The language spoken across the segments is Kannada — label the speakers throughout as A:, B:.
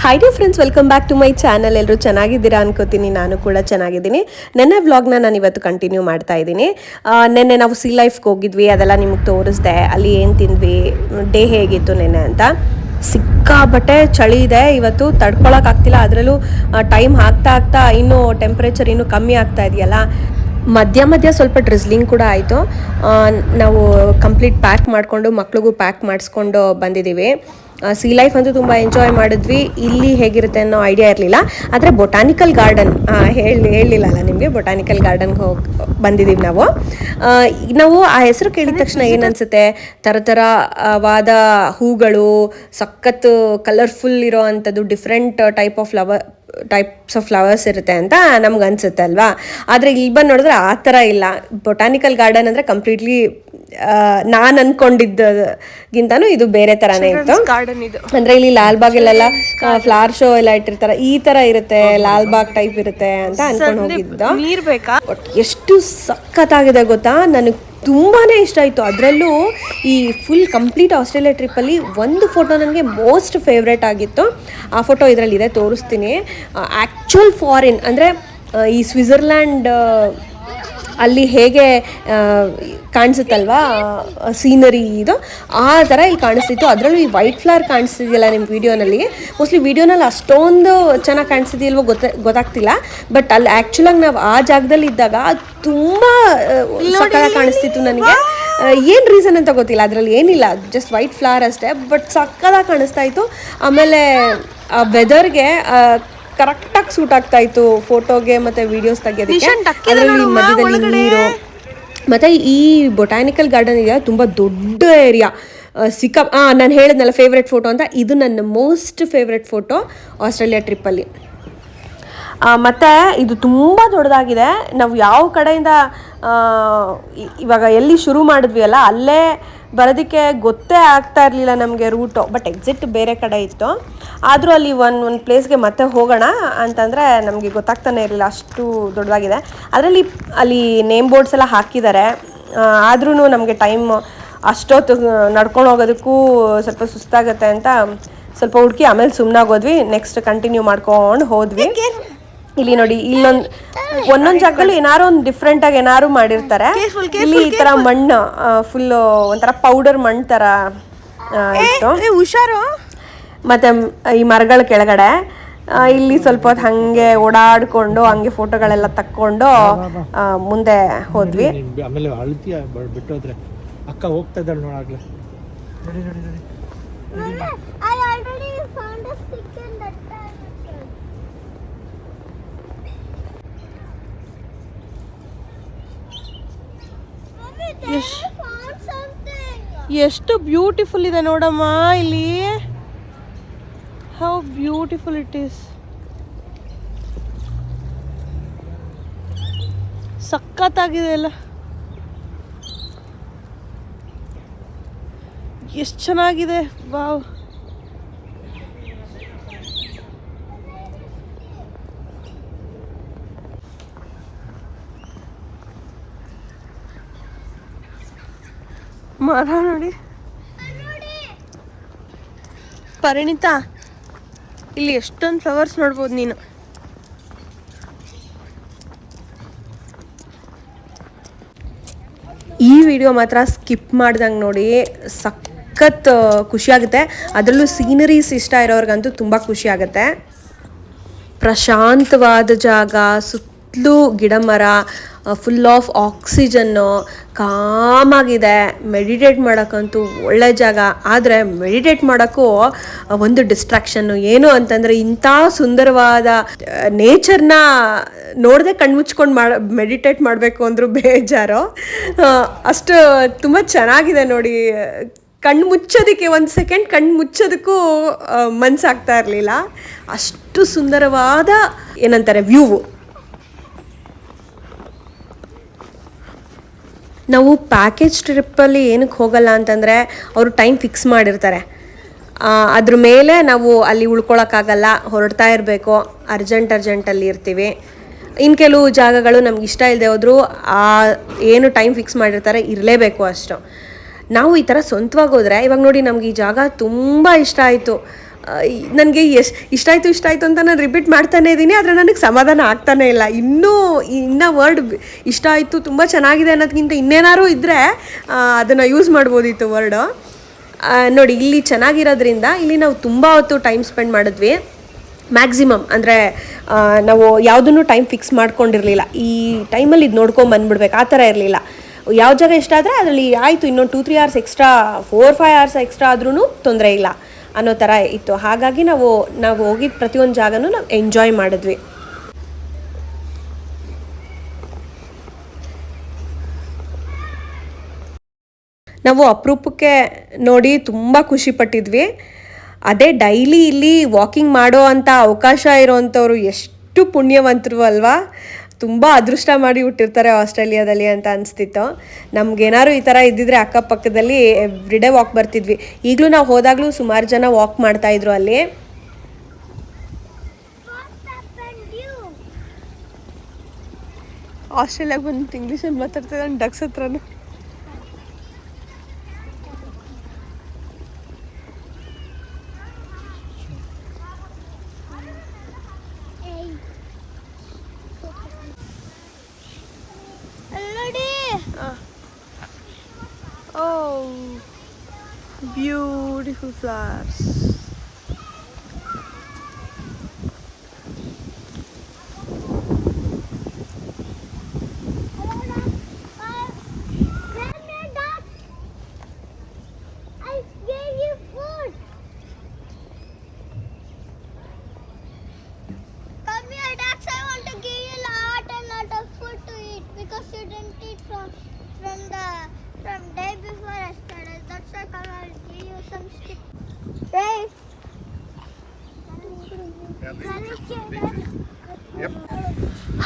A: Hi dear friends, welcome back to my channel. ಎಲ್ಲರೂ ಚೆನ್ನಾಗಿದ್ದೀರಾ ಅನ್ಕೋತೀನಿ. ನಾನು ಕೂಡ ಚೆನ್ನಾಗಿದ್ದೀನಿ. ನನ್ನ ವ್ಲಾಗ್ನ ನಾನು ಇವತ್ತು ಕಂಟಿನ್ಯೂ ಮಾಡ್ತಾ ಇದ್ದೀನಿ. ನೆನ್ನೆ ನಾವು ಸೀ ಲೈಫ್ಗೆ ಹೋಗಿದ್ವಿ, ಅದೆಲ್ಲ ನಿಮ್ಗೆ ತೋರಿಸ್ದೆ. ಅಲ್ಲಿ ಏನು ತಿಂದ್ವಿ, ಡೇ ಹೇಗಿತ್ತು ನೆನ್ನೆ ಅಂತ. ಸಿಕ್ಕಾಬಟ್ಟೆ ಚಳಿ ಇದೆ ಇವತ್ತು, ತಡ್ಕೊಳಕ್ಕಾಗ್ತಿಲ್ಲ. ಅದರಲ್ಲೂ ಟೈಮ್ ಆಗ್ತಾ ಇನ್ನೂ ಟೆಂಪ್ರೇಚರ್ ಇನ್ನೂ ಕಮ್ಮಿ ಆಗ್ತಾ ಇದೆಯಲ್ಲ. ಮಧ್ಯ ಸ್ವಲ್ಪ ಡ್ರಿಸ್ಲಿಂಗ್ ಕೂಡ ಆಯಿತು. ನಾವು ಕಂಪ್ಲೀಟ್ ಪ್ಯಾಕ್ ಮಾಡಿಕೊಂಡು ಮಕ್ಳಿಗೂ ಪ್ಯಾಕ್ ಮಾಡಿಸ್ಕೊಂಡು ಬಂದಿದ್ದೀವಿ. ಸೀ ಲೈಫ್ ಅಂತೂ ತುಂಬ ಎಂಜಾಯ್ ಮಾಡಿದ್ವಿ. ಇಲ್ಲಿ ಹೇಗಿರುತ್ತೆ ಅನ್ನೋ ಐಡಿಯಾ ಇರಲಿಲ್ಲ. ಆದರೆ ಬೊಟಾನಿಕಲ್ ಗಾರ್ಡನ್ ಹೇಳಲಿಲ್ಲಲ್ಲ ನಿಮಗೆ. ಬೊಟಾನಿಕಲ್ ಗಾರ್ಡನ್ಗೆ ಬಂದಿದ್ದೀವಿ ನಾವು ಆ ಹೆಸರು ಕೇಳಿದ ತಕ್ಷಣ ಏನನ್ಸುತ್ತೆ, ಥರವಾದ ಹೂಗಳು, ಸಖತ್ ಕಲರ್ಫುಲ್ ಇರೋ ಅಂಥದ್ದು, ಡಿಫ್ರೆಂಟ್ ಟೈಪ್ಸ್ ಆಫ್ ಫ್ಲವರ್ಸ್ ಇರುತ್ತೆ ಅಂತ ನಮ್ಗೆ ಅನ್ಸುತ್ತೆ ಅಲ್ವಾ. ಆದರೆ ಇಲ್ಲಿ ಬಂದು ನೋಡಿದ್ರೆ ಆ ಥರ ಇಲ್ಲ. ಬೊಟಾನಿಕಲ್ ಗಾರ್ಡನ್ ಅಂದರೆ ಕಂಪ್ಲೀಟ್ಲಿ ನಾನು ಅನ್ಕೊಂಡಿದ್ದಗಿಂತನೂ ಇದು ಬೇರೆ ಥರನೇ ಇತ್ತು. ಅಂದರೆ ಇಲ್ಲಿ ಲಾಲ್ಬಾಗಲ್ಲೆಲ್ಲ ಫ್ಲವರ್ ಶೋ ಎಲ್ಲ ಇಟ್ಟಿರ್ತಾರೆ, ಈ ಥರ ಇರುತ್ತೆ, ಲಾಲ್ಬಾಗ್ ಟೈಪ್ ಇರುತ್ತೆ ಅಂತ ಅನ್ಕೊಂಡು ಹೋಗಿದ್ದು. ಎಷ್ಟು ಸಖತ್ತಾಗಿದೆ ಗೊತ್ತಾ, ನನಗೆ ತುಂಬಾ ಇಷ್ಟ ಆಯಿತು. ಅದರಲ್ಲೂ ಈ ಫುಲ್ ಕಂಪ್ಲೀಟ್ ಆಸ್ಟ್ರೇಲಿಯಾ ಟ್ರಿಪ್ಪಲ್ಲಿ ಒಂದು ಫೋಟೋ ನನಗೆ ಮೋಸ್ಟ್ ಫೇವ್ರೇಟ್ ಆಗಿತ್ತು. ಆ ಫೋಟೋ ಇದರಲ್ಲಿದೆ, ತೋರಿಸ್ತೀನಿ. ಆ್ಯಕ್ಚುಯಲ್ ಫಾರಿನ್ ಅಂದರೆ ಈ ಸ್ವಿಟ್ಜರ್ಲ್ಯಾಂಡ್ ಅಲ್ಲಿ ಹೇಗೆ ಕಾಣಿಸುತ್ತಲ್ವಾ ಸೀನರಿ, ಇದು ಆ ಥರ ಇಲ್ಲಿ ಕಾಣಿಸ್ತಿತ್ತು. ಅದರಲ್ಲೂ ಈ ವೈಟ್ ಫ್ಲವರ್ ಕಾಣಿಸ್ತಿದೆಯಲ್ಲ ನಿಮ್ಮ ವೀಡಿಯೋನಲ್ಲಿ. ಮೋಸ್ಟ್ಲಿ ವೀಡಿಯೋನಲ್ಲಿ ಅಷ್ಟೊಂದು ಚೆನ್ನಾಗಿ ಕಾಣಿಸ್ತಿದೆಯಲ್ವೋ ಗೊತ್ತಾಗ್ತಿಲ್ಲ. ಬಟ್ ಅಲ್ಲಿ ಆ್ಯಕ್ಚುಲಾಗಿ ನಾವು ಆ ಜಾಗದಲ್ಲಿ ಇದ್ದಾಗ ತುಂಬ ಸಕ್ಕತ್ತಾಗಿ ಕಾಣಿಸ್ತಿತ್ತು ನನಗೆ. ಏನು ರೀಸನ್ ಅಂತ ಗೊತ್ತಿಲ್ಲ, ಅದರಲ್ಲಿ ಏನಿಲ್ಲ, ಜಸ್ಟ್ ವೈಟ್ ಫ್ಲವರ್ ಅಷ್ಟೇ, ಬಟ್ ಸಕ್ಕತ್ತಾಗಿ ಕಾಣಿಸ್ತಾ ಇತ್ತು. ಆಮೇಲೆ ಆ ವೆದರ್ಗೆ ಕರೆಕ್ಟಾಗಿ ಸೂಟ್ ಆಗ್ತಾ ಇತ್ತು ಫೋಟೋಗೆ ಮತ್ತು ವೀಡಿಯೋಸ್ ತೆಗಿಯೋದಕ್ಕೆ. ಅದರಲ್ಲಿ ಮಧ್ಯದಲ್ಲಿ ನೀರು ಮತ್ತು ಈ ಬೊಟಾನಿಕಲ್ ಗಾರ್ಡನ್ ಇದೆಯಾ, ತುಂಬ ದೊಡ್ಡ ಏರಿಯಾ. ನಾನು ಹೇಳಿದ್ನಲ್ಲ ಫೇವ್ರೆಟ್ ಫೋಟೋ ಅಂತ, ಇದು ನನ್ನ ಮೋಸ್ಟ್ ಫೇವ್ರೆಟ್ ಫೋಟೋ ಆಸ್ಟ್ರೇಲಿಯಾ ಟ್ರಿಪ್ಪಲ್ಲಿ. ಮತ್ತು ಇದು ತುಂಬ ದೊಡ್ಡದಾಗಿದೆ. ನಾವು ಯಾವ ಕಡೆಯಿಂದ ಇವಾಗ ಎಲ್ಲಿ ಶುರು ಮಾಡಿದ್ವಿ ಅಲ್ಲ, ಅಲ್ಲೇ ಬರೋದಕ್ಕೆ ಗೊತ್ತೇ ಆಗ್ತಾ ಇರಲಿಲ್ಲ ನಮಗೆ ರೂಟು. ಬಟ್ ಎಕ್ಸಿಟ್ ಬೇರೆ ಕಡೆ ಇತ್ತು. ಆದರೂ ಅಲ್ಲಿ ಒಂದು ಪ್ಲೇಸ್ಗೆ ಮತ್ತೆ ಹೋಗೋಣ ಅಂತಂದರೆ ನಮಗೆ ಗೊತ್ತಾಗ್ತಾನೆ ಇರಲಿಲ್ಲ, ಅಷ್ಟು ದೊಡ್ಡದಾಗಿದೆ. ಅದರಲ್ಲಿ ಅಲ್ಲಿ ನೇಮ್ ಬೋರ್ಡ್ಸ್ ಎಲ್ಲ ಹಾಕಿದ್ದಾರೆ. ಆದ್ರೂ ನಮಗೆ ಟೈಮ್ ಅಷ್ಟೊತ್ತು ನಡ್ಕೊಂಡು ಹೋಗೋದಕ್ಕೂ ಸ್ವಲ್ಪ ಸುಸ್ತಾಗುತ್ತೆ ಅಂತ ಸ್ವಲ್ಪ ಹುಡುಕಿ ಆಮೇಲೆ ಸುಮ್ಮನಾಗೋದ್ವಿ. ನೆಕ್ಸ್ಟ್ ಕಂಟಿನ್ಯೂ ಮಾಡ್ಕೊಂಡು ಹೋದ್ವಿ. ಇಲ್ಲಿ ನೋಡಿ, ಒಂದೊಂದು ಜಾಗದಲ್ಲಿ ಏನಾರು ಒಂದು ಡಿಫ್ರೆಂಟಾಗಿ ಏನಾರು ಮಾಡಿರ್ತಾರೆ. ಇಲ್ಲಿ ಈ ಥರ ಮಣ್ಣು ಫುಲ್ಲು ಒಂಥರ ಪೌಡರ್ ಮಣ್ಣು ಥರ ಇತ್ತು. ಹುಷಾರು. ಮತ್ತು ಈ ಮರಗಳ ಕೆಳಗಡೆ ಇಲ್ಲಿ ಸ್ವಲ್ಪ ಹೊತ್ತು ಹಾಗೆ ಓಡಾಡಿಕೊಂಡು ಹಂಗೆ ಫೋಟೋಗಳೆಲ್ಲ ತಕ್ಕೊಂಡು ಮುಂದೆ ಹೋದ್ವಿ.
B: ಆಮೇಲೆ ಅಳತಿ ಬಿಟ್ಟೋದ್ರೆ ಅಕ್ಕ ಹೋಗ್ತಾ ಇದ್ದಾಳೆ ನೋಡಾಗ್ಲೇ.
A: ಎಷ್ಟು ಬ್ಯೂಟಿಫುಲ್ ಇದೆ ನೋಡಮ್ಮ ಇಲ್ಲಿ. How beautiful it is. ಸಖತ್ತಾಗಿದೆ ಅಲ್ಲ, ಎಷ್ಟು ಚೆನ್ನಾಗಿದೆ. ವಾವ್. ಮರ ನೋಡಿ ಪರಿಣಿತಾ, ಇಲ್ಲಿ ಎಷ್ಟೊಂದು ಫ್ಲವರ್ಸ್ ನೋಡ್ಬೋದು ನೀನು. ಈ ವಿಡಿಯೋ ಮಾತ್ರ ಸ್ಕಿಪ್ ಮಾಡ್ದಂಗೆ ನೋಡಿ, ಸಖತ್ ಖುಷಿಯಾಗುತ್ತೆ. ಅದರಲ್ಲೂ ಸೀನರೀಸ್ ಇಷ್ಟ ಇರೋರ್ಗಂತೂ ತುಂಬ ಖುಷಿ ಆಗುತ್ತೆ. ಪ್ರಶಾಂತವಾದ ಜಾಗ, ಸುತ್ತಲೂ ಗಿಡ ಮರ, ಫುಲ್ ಆಫ್ ಆಕ್ಸಿಜನ್ನು, ಕಾಮಾಗಿದೆ. ಮೆಡಿಟೇಟ್ ಮಾಡೋಕ್ಕಂತೂ ಒಳ್ಳೆ ಜಾಗ. ಆದರೆ ಮೆಡಿಟೇಟ್ ಮಾಡೋಕ್ಕೂ ಒಂದು ಡಿಸ್ಟ್ರಾಕ್ಷನ್ನು ಏನು ಅಂತಂದರೆ, ಇಂಥ ಸುಂದರವಾದ ನೇಚರ್ನ ನೋಡದೆ ಕಣ್ಮುಚ್ಕೊಂಡು ಮೆಡಿಟೇಟ್ ಮಾಡಬೇಕು ಅಂದರೂ ಬೇಜಾರು. ಅಷ್ಟು ತುಂಬ ಚೆನ್ನಾಗಿದೆ ನೋಡಿ. ಕಣ್ಣು ಮುಚ್ಚೋದಕ್ಕೆ ಒಂದು ಸೆಕೆಂಡ್ ಕಣ್ಣು ಮುಚ್ಚೋದಕ್ಕೂ ಮನಸ್ಸಾಗ್ತಾ ಇರಲಿಲ್ಲ. ಅಷ್ಟು ಸುಂದರವಾದ ಏನಂತಾರೆ ವ್ಯೂವು. ನಾವು ಪ್ಯಾಕೇಜ್ ಟ್ರಿಪ್ಪಲ್ಲಿ ಏನಕ್ಕೆ ಹೋಗಲ್ಲ ಅಂತಂದರೆ, ಅವರು ಟೈಮ್ ಫಿಕ್ಸ್ ಮಾಡಿರ್ತಾರೆ. ಅದ್ರ ಮೇಲೆ ನಾವು ಅಲ್ಲಿ ಉಳ್ಕೊಳಕ್ಕಾಗಲ್ಲ, ಹೊರಡ್ತಾ ಇರಬೇಕು, ಅರ್ಜೆಂಟಲ್ಲಿ ಇರ್ತೀವಿ. ಇನ್ನು ಕೆಲವು ಜಾಗಗಳು ನಮ್ಗೆ ಇಷ್ಟ ಇಲ್ಲದೆ ಹೋದರೂ ಏನು ಟೈಮ್ ಫಿಕ್ಸ್ ಮಾಡಿರ್ತಾರೆ ಇರಲೇಬೇಕು ಅಷ್ಟು. ನಾವು ಈ ಥರ ಸ್ವಂತವಾಗಿ ಹೋದರೆ, ಇವಾಗ ನೋಡಿ ನಮ್ಗೆ ಈ ಜಾಗ ತುಂಬ ಇಷ್ಟ ಆಯಿತು. ನನಗೆ ಇಷ್ಟ ಆಯಿತು ಅಂತ ನಾನು ರಿಪೀಟ್ ಮಾಡ್ತಾನೇ ಇದ್ದೀನಿ, ಆದರೆ ನನಗೆ ಸಮಾಧಾನ ಆಗ್ತಾನೇ ಇಲ್ಲ. ಇನ್ನೂ ವರ್ಡ್ ಇಷ್ಟ ಆಯಿತು ತುಂಬ ಚೆನ್ನಾಗಿದೆ ಅನ್ನೋದಕ್ಕಿಂತ ಇನ್ನೇನಾದ್ರು ಇದ್ದರೆ ಅದನ್ನು ಯೂಸ್ ಮಾಡ್ಬೋದಿತ್ತು ವರ್ಡು. ನೋಡಿ ಇಲ್ಲಿ ಚೆನ್ನಾಗಿರೋದ್ರಿಂದ ಇಲ್ಲಿ ನಾವು ತುಂಬ ಹೊತ್ತು ಟೈಮ್ ಸ್ಪೆಂಡ್ ಮಾಡಿದ್ವಿ. ಮ್ಯಾಕ್ಸಿಮಮ್ ಅಂದರೆ ನಾವು ಯಾವುದನ್ನು ಟೈಮ್ ಫಿಕ್ಸ್ ಮಾಡ್ಕೊಂಡಿರಲಿಲ್ಲ, ಈ ಟೈಮಲ್ಲಿ ಇದು ನೋಡ್ಕೊಂಡು ಬಂದುಬಿಡ್ಬೇಕು ಆ ಥರ ಇರಲಿಲ್ಲ. ಯಾವ ಜಾಗ ಇಷ್ಟ ಆದರೆ ಅದರಲ್ಲಿ ಆಯಿತು, ಇನ್ನೊಂದು 2-3 hours ಎಕ್ಸ್ಟ್ರಾ 4-5 hours ಎಕ್ಸ್ಟ್ರಾ ಆದ್ರೂ ತೊಂದರೆ ಇಲ್ಲ ಅನ್ನೋ ಥರ ಇತ್ತು. ಹಾಗಾಗಿ ನಾವು ಹೋಗಿದ್ದ ಪ್ರತಿಯೊಂದು ಜಾಗನೂ ನಾವು ಎಂಜಾಯ್ ಮಾಡಿದ್ವಿ. ನಾವು ಅಪರೂಪಕ್ಕೆ ನೋಡಿ ತುಂಬ ಖುಷಿ ಪಟ್ಟಿದ್ವಿ. ಅದೇ ಡೈಲಿ ಇಲ್ಲಿ ವಾಕಿಂಗ್ ಮಾಡೋ ಅಂಥ ಅವಕಾಶ ಇರೋವಂಥವ್ರು ಎಷ್ಟು ಪುಣ್ಯವಂತರು ಅಲ್ವಾ, ತುಂಬ ಅದೃಷ್ಟ ಮಾಡಿ ಹುಟ್ಟಿರ್ತಾರೆ ಆಸ್ಟ್ರೇಲಿಯಾದಲ್ಲಿ ಅಂತ ಅನಿಸ್ತಿತ್ತು. ನಮಗೇನಾದ್ರು ಈ ಥರ ಇದ್ದಿದ್ರೆ ಅಕ್ಕಪಕ್ಕದಲ್ಲಿ ಎವ್ರಿಡೇ ವಾಕ್ ಬರ್ತಿದ್ವಿ. ಈಗಲೂ ನಾವು ಹೋದಾಗಲೂ ಸುಮಾರು ಜನ ವಾಕ್ ಮಾಡ್ತಾಯಿದ್ರು ಅಲ್ಲಿ. ಆಸ್ಟ್ರೇಲಿಯಾಗೆ ಬಂದು ಇಂಗ್ಲೀಷಲ್ಲಿ ಮಾತಾಡ್ತಿದ್ದಾನೆ ಡಕ್ಸ್ ಹತ್ರನೂ. Oh, beautiful flowers.
C: From day before yesterday, that's why I'll give you some stick. Hey.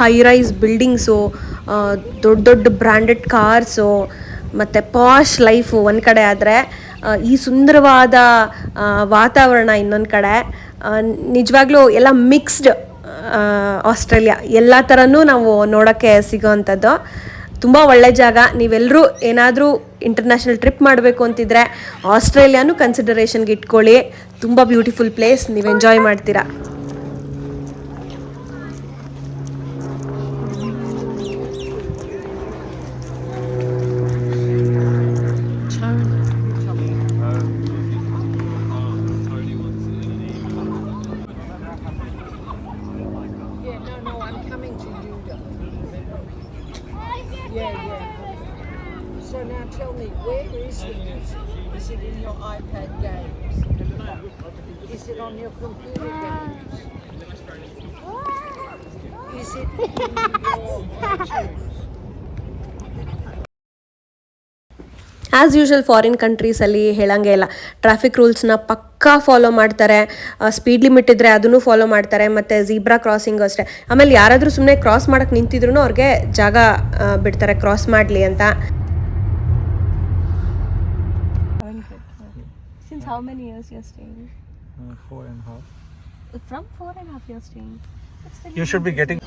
A: High rise buildings, ದೊಡ್ಡ ಬ್ರ್ಯಾಂಡೆಡ್ ಕಾರ್ಸು ಮತ್ತು ಪಾಶ್ ಲೈಫು ಒಂದು ಕಡೆ ಆದರೆ, ಈ ಸುಂದರವಾದ ವಾತಾವರಣ ಇನ್ನೊಂದು ಕಡೆ. ನಿಜವಾಗ್ಲೂ ಎಲ್ಲ ಮಿಕ್ಸ್ಡ್ ಆಸ್ಟ್ರೇಲಿಯಾ, ಎಲ್ಲ ಥರನೂ ನಾವು ನೋಡೋಕ್ಕೆ ಸಿಗೋವಂಥದ್ದು. ತುಂಬ ಒಳ್ಳೆ ಜಾಗ. ನೀವೆಲ್ಲರೂ ಏನಾದರೂ ಇಂಟರ್ನ್ಯಾಷನಲ್ ಟ್ರಿಪ್ ಮಾಡಬೇಕು ಅಂತಿದ್ರೆ ಆಸ್ಟ್ರೇಲಿಯಾನು ಕನ್ಸಿಡರೇಷನ್ಗೆ ಇಟ್ಕೊಳ್ಳಿ. ತುಂಬ ಬ್ಯೂಟಿಫುಲ್ ಪ್ಲೇಸ್, ನೀವು ಎಂಜಾಯ್ ಮಾಡ್ತೀರಾ.
D: So now tell me, where is the music? Is it in your iPad games? Is it on your computer games? Is it in your iTunes?
A: As usual foreign ಕಂಟ್ರೀಸಲ್ಲಿ ಹೇಳಂಗೆ ಇಲ್ಲ, ಟ್ರಾಫಿಕ್ ರೂಲ್ಸ್ನ ಪಕ್ಕಾ ಫಾಲೋ ಮಾಡ್ತಾರೆ. ಸ್ಪೀಡ್ ಲಿಮಿಟ್ ಇದ್ದರೆ ಅದನ್ನು ಫಾಲೋ ಮಾಡ್ತಾರೆ. ಮತ್ತು ಝೀಬ್ರಾ ಕ್ರಾಸಿಂಗು ಅಷ್ಟೇ. ಆಮೇಲೆ ಯಾರಾದರೂ ಸುಮ್ಮನೆ ಕ್ರಾಸ್ ಮಾಡೋಕ್ಕೆ ನಿಂತಿದ್ರು ಅವ್ರಿಗೆ ಜಾಗ ಬಿಡ್ತಾರೆ ಕ್ರಾಸ್ ಮಾಡಲಿ ಅಂತ. Since how many years you're staying?
B: 4.5.
A: From 4.5 years staying.
B: You should be getting.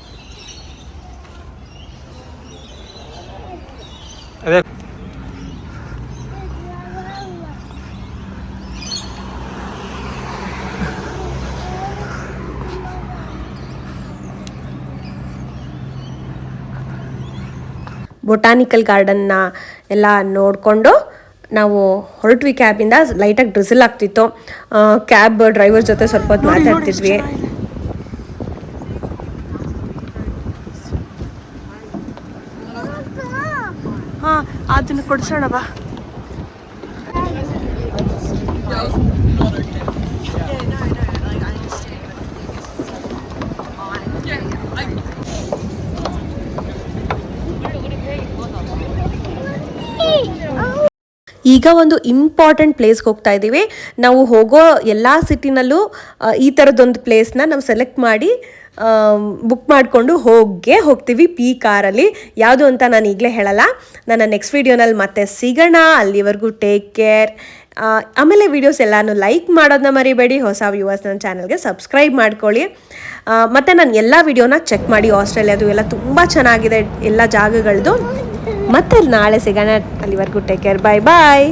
A: Botanical ಗಾರ್ಡನ್ನ ಎಲ್ಲ ನೋಡಿಕೊಂಡು ನಾವು ಹೊರಟ್ವಿ. ಕ್ಯಾಬಿಂದ ಲೈಟಾಗಿ ಡ್ರಿಸಲ್ ಆಗ್ತಿತ್ತು. ಕ್ಯಾಬ್ ಡ್ರೈವರ್ ಜೊತೆ ಸ್ವಲ್ಪ ಹೊತ್ತು ಮಾತಾಡ್ತಿದ್ವಿ. ಹಾಂ, ಅದನ್ನು ಕೊಡ್ಸೋಣ ಬಾ. ಈಗ ಒಂದು ಇಂಪಾರ್ಟೆಂಟ್ ಪ್ಲೇಸ್ಗೆ ಹೋಗ್ತಾ ಇದ್ದೀವಿ. ನಾವು ಹೋಗೋ ಎಲ್ಲ ಸಿಟಿನಲ್ಲೂ ಈ ಥರದ್ದೊಂದು ಪ್ಲೇಸ್ನ ನಾವು ಸೆಲೆಕ್ಟ್ ಮಾಡಿ ಬುಕ್ ಮಾಡಿಕೊಂಡು ಹೋಗ್ತೀವಿ ಪಿ ಕಾರಲ್ಲಿ. ಯಾವುದು ಅಂತ ನಾನು ಈಗಲೇ ಹೇಳಲ್ಲ, ನನ್ನ ನೆಕ್ಸ್ಟ್ ವೀಡಿಯೋನಲ್ಲಿ ಮತ್ತೆ ಸಿಗೋಣ. ಅಲ್ಲಿವರೆಗೂ ಟೇಕ್ ಕೇರ್. ಆಮೇಲೆ ವೀಡಿಯೋಸ್ ಎಲ್ಲನೂ ಲೈಕ್ ಮಾಡೋದನ್ನ ಮರಿಬೇಡಿ. ಹೊಸ ವ್ಯೂವರ್ಸ್ ನನ್ನ ಚಾನಲ್ಗೆ ಸಬ್ಸ್ಕ್ರೈಬ್ ಮಾಡ್ಕೊಳ್ಳಿ. ಮತ್ತು ನಾನು ಎಲ್ಲ ವೀಡಿಯೋನ ಚೆಕ್ ಮಾಡಿ. ಆಸ್ಟ್ರೇಲಿಯಾದು ಎಲ್ಲ ತುಂಬ ಚೆನ್ನಾಗಿದೆ ಎಲ್ಲ ಜಾಗಗಳದ್ದು. ಮತ್ತೆ ನಾಳೆ ಸಿಗೋಣ. ಅಲ್ಲಿವರೆಗೂ ಟೇಕ್ ಕೇರ್. ಬಾಯ್ ಬಾಯ್.